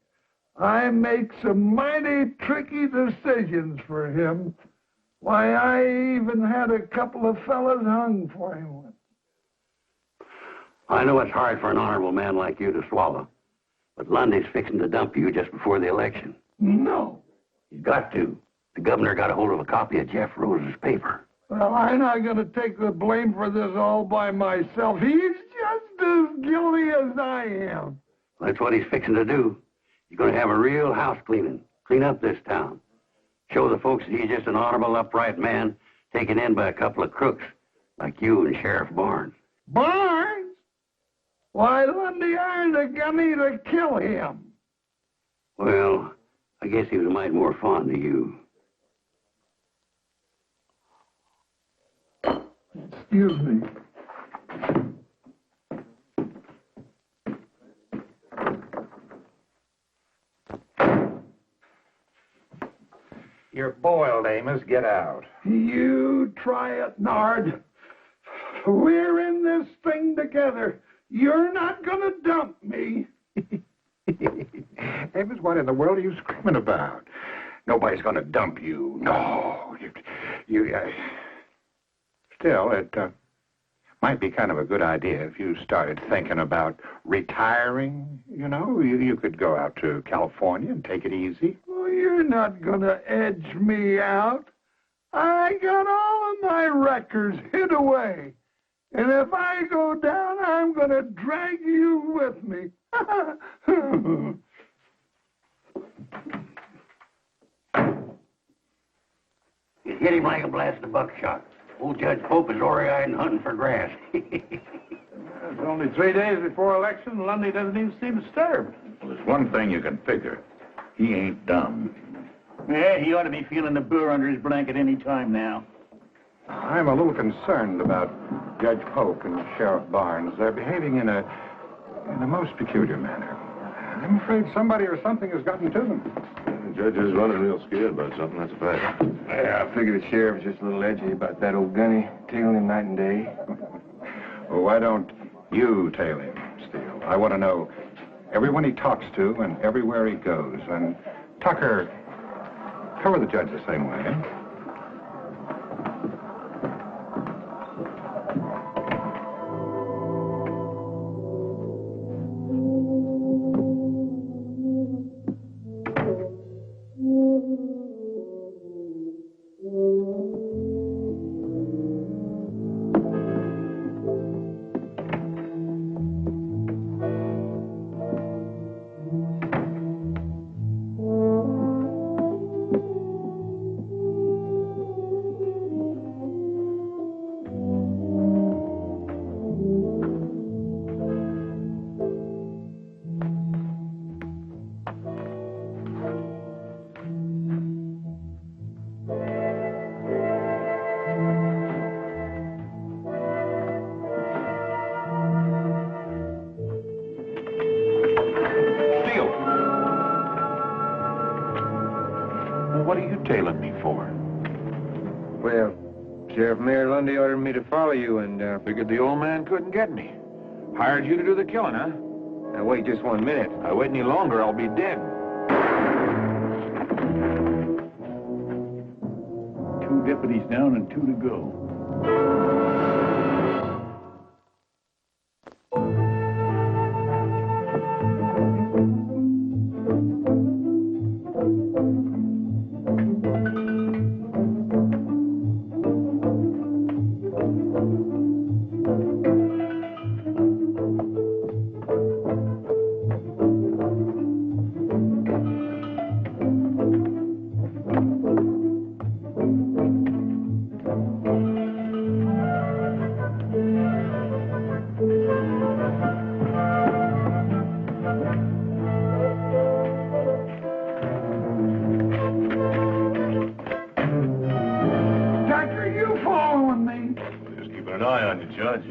I make some mighty tricky decisions for him. Why, I even had a couple of fellas hung for him once. I know it's hard for an honorable man like you to swallow, but Lundy's fixing to dump you just before the election. No. He's got to. The governor got a hold of a copy of Jeff Rose's paper. Well, I'm not going to take the blame for this all by myself. He's just as guilty as I am. That's what he's fixing to do. He's going to have a real house cleaning. Clean up this town. Show the folks that he's just an honorable, upright man taken in by a couple of crooks like you and Sheriff Barnes. Barnes? Why, Lundy hired a gunny to kill him. Well, I guess he was a mite more fond of you. Excuse me. You're boiled, Amos. Get out. You try it, Nard. We're in this thing together. You're not going to dump me. Amos, what in the world are you screaming about? Nobody's going to dump you. No. Still, it might be kind of a good idea if you started thinking about retiring. You know, you could go out to California and take it easy. Well, you're not going to edge me out. I got all of my records hid away. And if I go down, I'm going to drag you with me. You hit him like a blast of buckshot. Old Judge Pope is ori-eyed and hunting for grass. It's only 3 days before election, and Lundy doesn't even seem disturbed. Well, there's one thing you can figure. He ain't dumb. Yeah, he ought to be feeling the burr under his blanket any time now. I'm a little concerned about Judge Pope and Sheriff Barnes. They're behaving in a most peculiar manner. I'm afraid somebody or something has gotten to them. The judge is running real scared about something, that's a fact. Yeah, I figure the sheriff is just a little edgy about that old gunny, tailing him night and day. Well, why don't you tail him, Steele? I want to know everyone he talks to and everywhere he goes. And Tucker, cover the judge the same way, eh? What are you tailing me for? Well, Sheriff Mayor Lundy ordered me to follow you, and Figured the old man couldn't get me. Hired you to do the killing, huh? now wait just 1 minute. If I wait any longer, I'll be dead. 2 deputies down and 2 to go.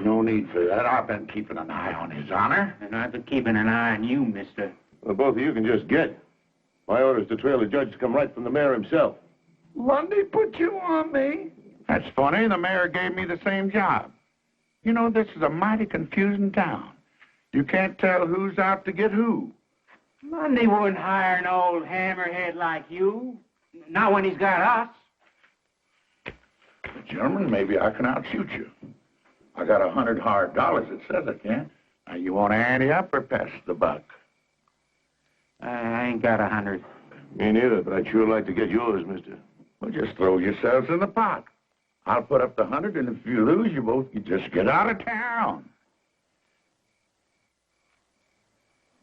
No need for that. I've been keeping an eye on his honor. And I've been keeping an eye on you, mister. Well, both of you can just get. My orders to trail the judge come right from the mayor himself. Lundy put you on me. That's funny. The mayor gave me the same job. You know, this is a mighty confusing town. You can't tell who's out to get who. Lundy wouldn't hire an old hammerhead like you. Not when he's got us. Gentlemen, maybe I can outshoot you. I got $100 hard dollars that says I can. Now, you want to ante up or pass the buck? I ain't got 100. Me neither, but I'd sure like to get yours, mister. Well, just throw yourselves in the pot. I'll put up the 100, and if you lose, you both can just get out of town.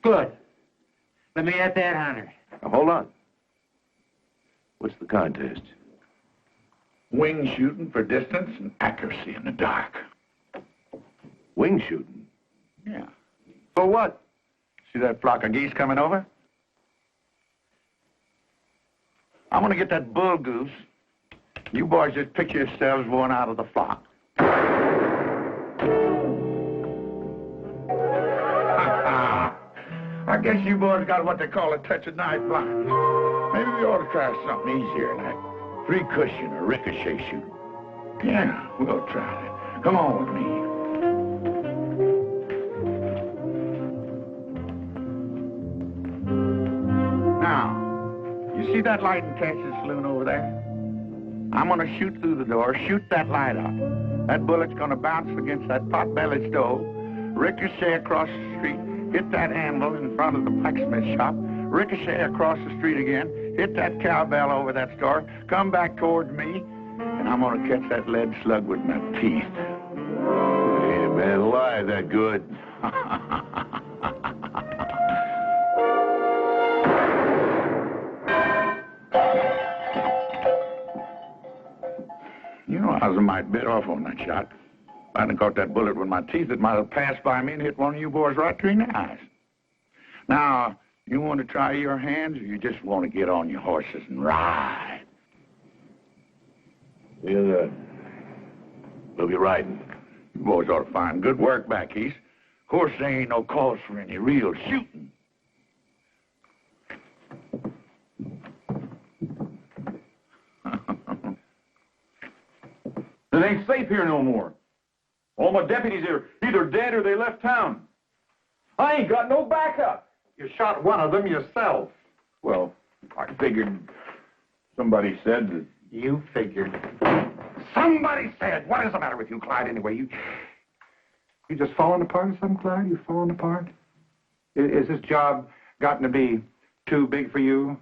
Good. Let me at that 100. Now, hold on. What's the contest? Wing shooting for distance and accuracy in the dark. Wing shooting? Yeah. For what? See that flock of geese coming over? I'm gonna get that bull goose. You boys just picture yourselves going out of the flock. I guess you boys got what they call a touch of night blind. Maybe we ought to try something easier, like free cushion or ricochet shooting. Yeah, we'll try that. Come on with me. Now, you see that light in Cassius' saloon over there? I'm gonna shoot through the door, shoot that light up. That bullet's gonna bounce against that pot-bellied stove, ricochet across the street, hit that anvil in front of the blacksmith shop, ricochet across the street again, hit that cowbell over that store, come back towards me, and I'm gonna catch that lead slug with my teeth. Ain't a man alive that good. You know, I was a mite bit off on that shot. If I hadn't caught that bullet with my teeth, it might have passed by me and hit one of you boys right between the eyes. Now, you want to try your hands, or you just want to get on your horses and ride? We'll be riding. You boys ought to find good work back east. Of course, there ain't no cause for any real shooting. It ain't safe here no more. All my deputies are either dead or they left town. I ain't got no backup. You shot one of them yourself. Well, I figured somebody said that... You figured. Somebody said. What is the matter with you, Clyde, anyway? You just falling apart or something, Clyde? You falling apart? Is this job gotten to be too big for you?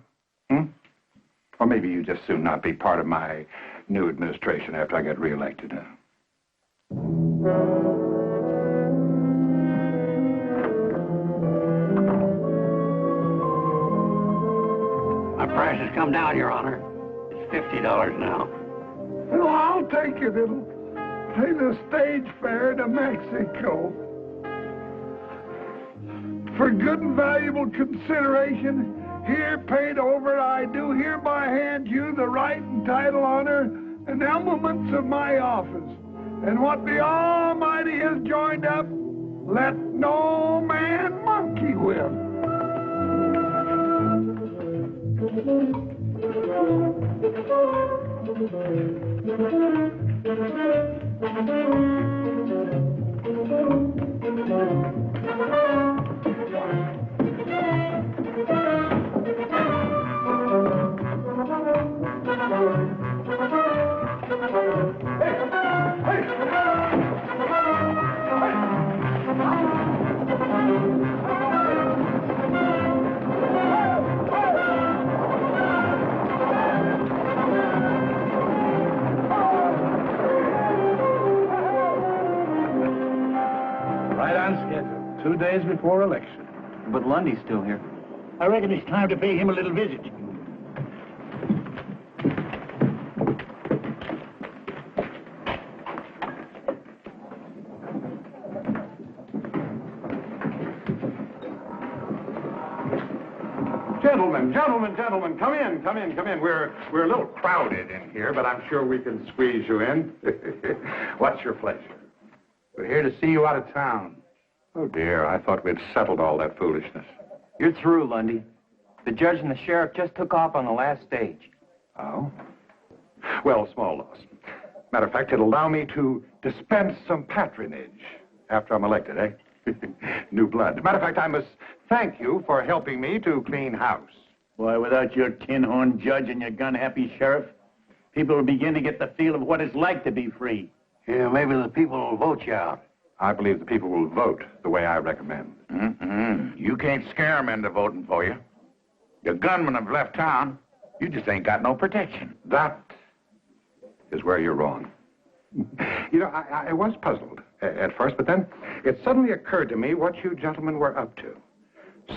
Or maybe you just soon not be part of my new administration after I get reelected. My price has come down, Your Honor. It's $50 now. Well, I'll take it. It'll pay the stage fare to Mexico. For good and valuable consideration, here paid over, I do hereby hand you the right and title, honor, and elements of my office. And what the Almighty has joined up, let no man monkey with. Right on schedule. 2 days before election. But Lundy's still here. I reckon it's time to pay him a little visit. Gentlemen, come in. We're a little crowded in here, but I'm sure we can squeeze you in. What's your pleasure? We're here to see you out of town. Oh, dear, I thought we'd settled all that foolishness. You're through, Lundy. The judge and the sheriff just took off on the last stage. Oh? Well, small loss. Matter of fact, it'll allow me to dispense some patronage after I'm elected, eh? New blood. Matter of fact, I must thank you for helping me to clean house. Why, without your tin-horn judge and your gun-happy sheriff, people will begin to get the feel of what it's like to be free. Yeah, maybe the people will vote you out. I believe the people will vote the way I recommend. You can't scare them into voting for you. Your gunmen have left town. You just ain't got no protection. That is where you're wrong. You know, I was puzzled at first, but then it suddenly occurred to me what you gentlemen were up to.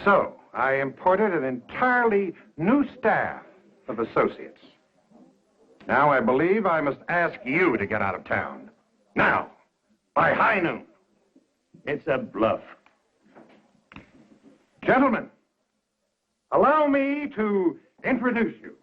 So I imported an entirely new staff of associates. Now I believe I must ask you to get out of town. Now, by high noon. It's a bluff. Gentlemen, allow me to introduce you.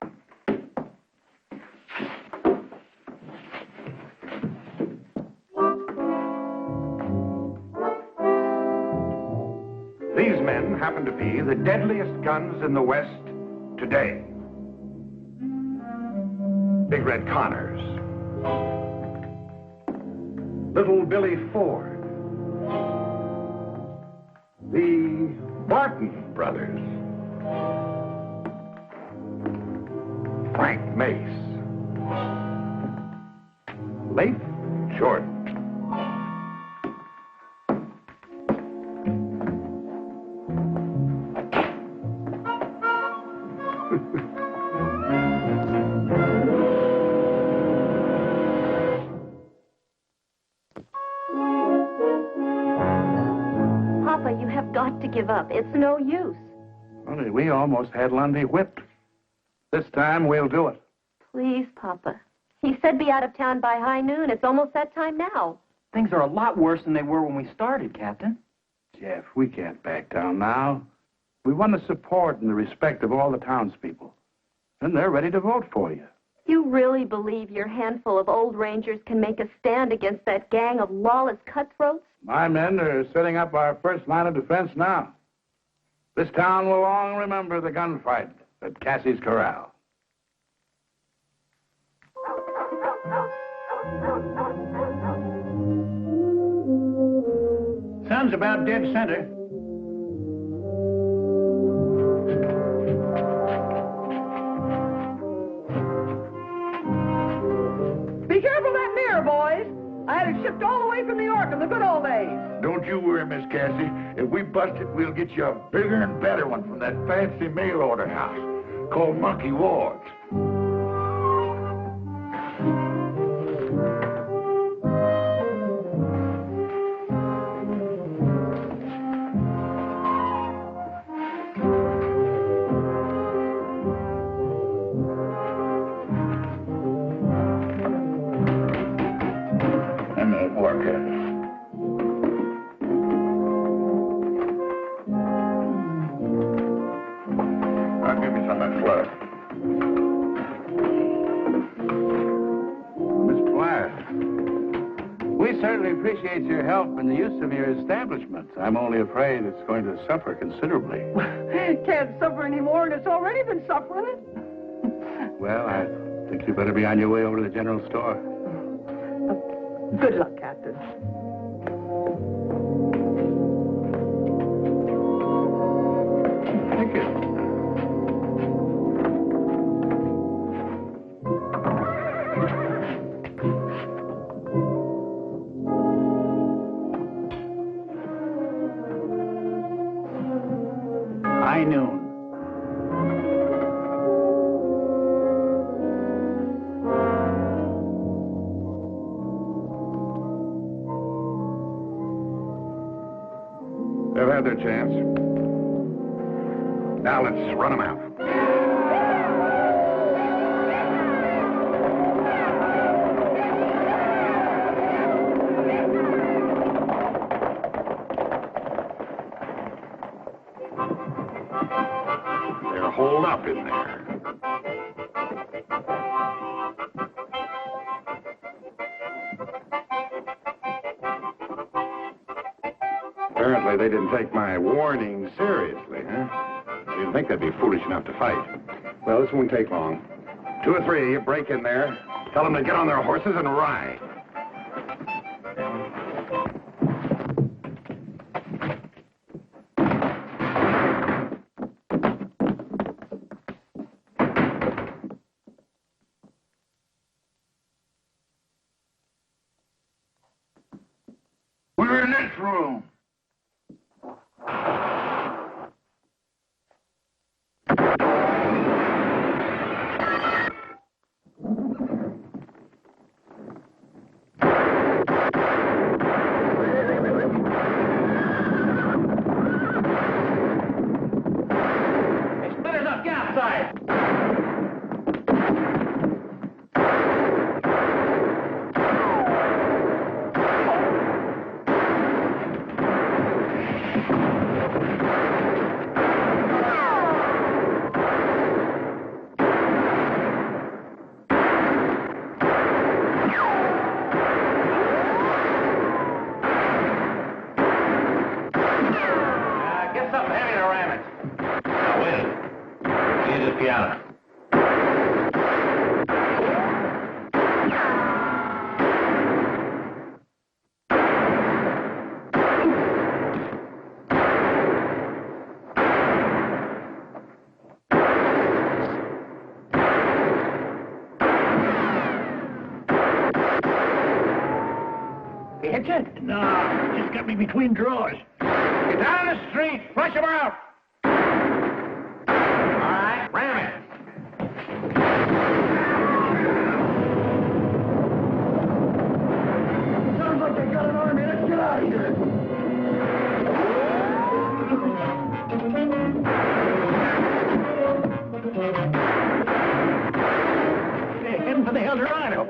These men happen to be the deadliest guns in the West today. Big Red Connors. Little Billy Ford. The Barton brothers. Frank Mace. Leif Jordan. Papa, you have got to give up. It's no use. Well, we almost had Lundy whipped. This time we'll do it. Please, Papa. He said be out of town by high noon. It's almost that time now. Things are a lot worse than they were when we started, Captain. Jeff, we can't back down now. We won the support and the respect of all the townspeople. And they're ready to vote for you. You really believe your handful of old rangers can make a stand against that gang of lawless cutthroats? My men are setting up our first line of defense now. This town will long remember the gunfight at Cassie's Corral. Sun's about dead center. Be careful of that mirror, boys. I had it shipped all the way from New York in the good old days. Don't you worry, Miss Cassie. If we bust it, we'll get you a bigger and better one from that fancy mail order house called Monkey Ward's. I'll give you some of that flour. Miss Platt, we certainly appreciate your help in the use of your establishment. I'm only afraid it's going to suffer considerably. Can't suffer anymore, and it's already been suffering. Well, I think you better be on your way over to the general store. Good luck, Captain. Thank you. High noon. They've had their chance. Now let's run them out. They're holed up in there. Apparently they didn't take my warning seriously, huh? I didn't think they'd be foolish enough to fight. Well, this won't take long. 2 or 3, you break in there, tell them to get on their horses and ride. We're in this room. piano. Hit you? No, just got me between drawers. Get down the street. Flush him out. All right, ram it. Sounds like they got an army. Let's get out of here. They're heading for the Eldorado.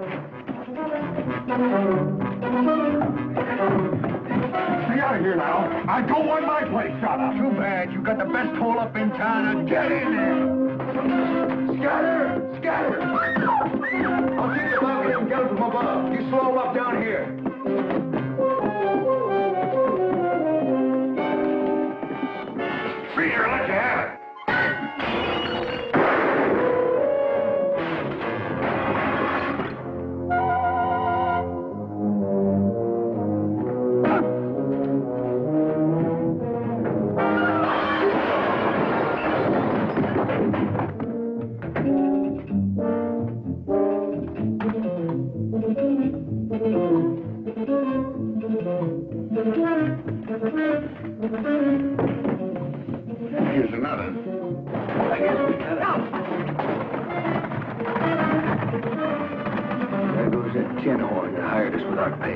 Stay out of here now. I don't want my place shot up. Too bad. You got the best hole up in town. Now get in there. Scatter! Scatter! I'll keep the bucket and get it from above. You slow him up down here. Free here, let you have it. Here's another. I guess we got out. There goes that tin horn that hired us without pay.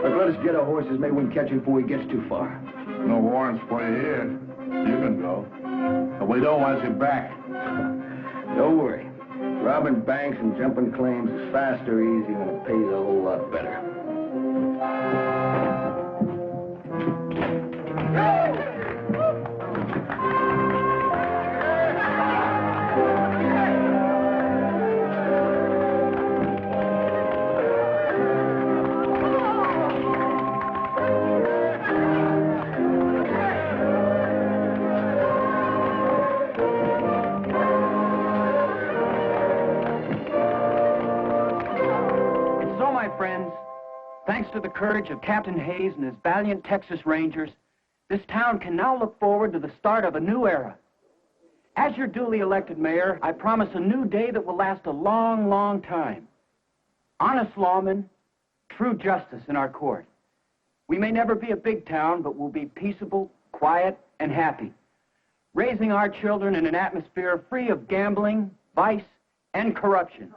But let us get our horses. Maybe we can catch him before he gets too far. No warrants for you here. You can go. But we don't want you back. Don't worry. Robbing banks and jumping claims is fast or easy and it pays a whole lot better. Thanks to the courage of Captain Hayes and his valiant Texas Rangers, this town can now look forward to the start of a new era. As your duly elected mayor, I promise a new day that will last a long, long time. Honest lawmen, true justice in our court. We may never be a big town, but we'll be peaceable, quiet, and happy, raising our children in an atmosphere free of gambling, vice, and corruption.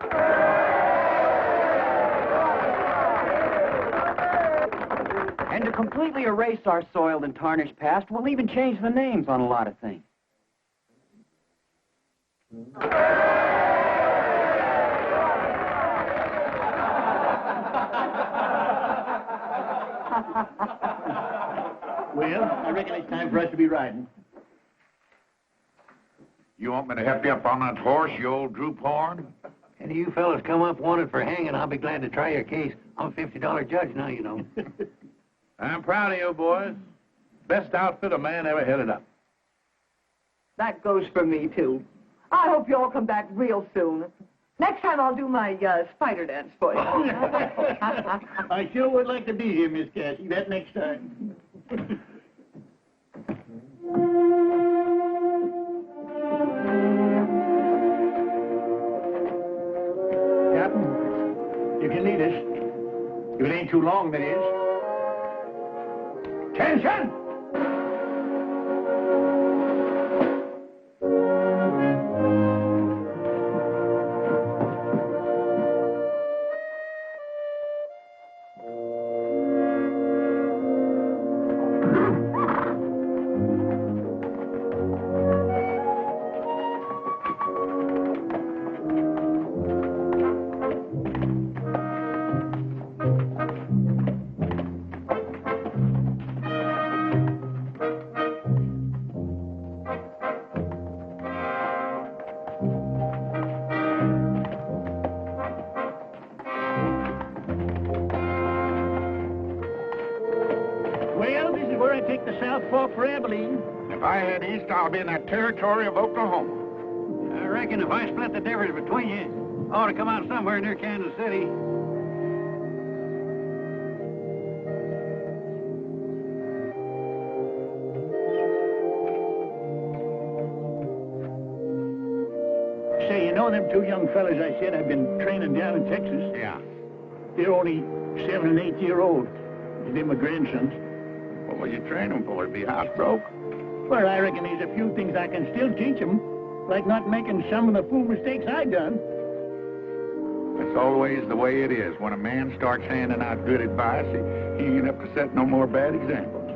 And to completely erase our soiled and tarnished past, we'll even change the names on a lot of things. Well, I reckon it's time for us to be riding. You want me to help you up on that horse, you old droop horn? Any of you fellas come up wanted for hanging, I'll be glad to try your case. I'm a $50 judge now, you know. I'm proud of you, boys. Best outfit a man ever headed up. That goes for me, too. I hope you all come back real soon. Next time I'll do my spider dance for you. I sure would like to be here, Miss Cassie. That next time. Captain, you can lead us. If it ain't too long, that is. Attention! If I head east, I'll be in that territory of Oklahoma. I reckon if I split the difference between you, I ought to come out somewhere near Kansas City. Say, you know them two young fellas I said I've been training down in Texas? Yeah. They're only 7 and 8 year old. They're my grandsons. What will you train them for? To be housebroke? Well, I reckon there's a few things I can still teach them, like not making some of the fool mistakes I done. That's always the way it is. When a man starts handing out good advice, he ain't up to set no more bad examples.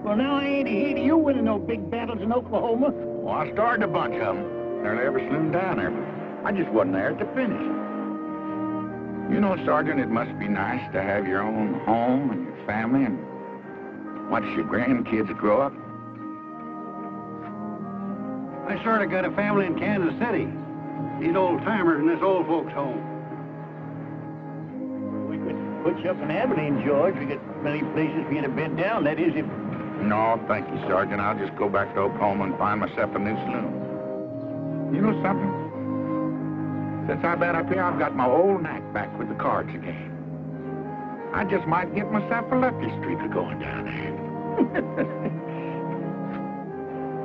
Well, now I ain't here to you winning no big battles in Oklahoma. Well, I started a bunch of them. Nearly every saloon down there, but I just wasn't there at the finish. You know, Sergeant, it must be nice to have your own home and your family and watch your grandkids grow up. I sort of got a family in Kansas City. These old-timers in this old folks' home. We could put you up in Abilene, George. We got many places for you to bed down. That is, if... No, thank you, Sergeant. I'll just go back to Oklahoma and find myself a new saloon. You know something? Since I've been up here, I've got my old knack back with the cards again. I just might get myself a lucky streak of going down there.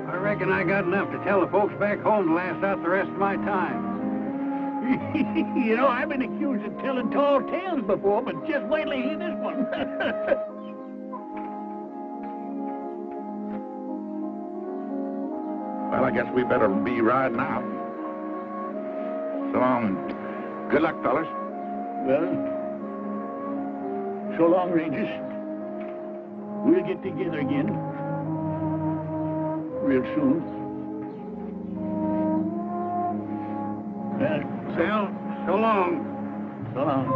I reckon I got enough to tell the folks back home to last out the rest of my time. You know, I've been accused of telling tall tales before, but just wait till you hear this one. Well, I guess we better be riding out. So long. Good luck, fellas. Well, so long, Rangers. We'll get together again. Real soon. Well, so long. So long.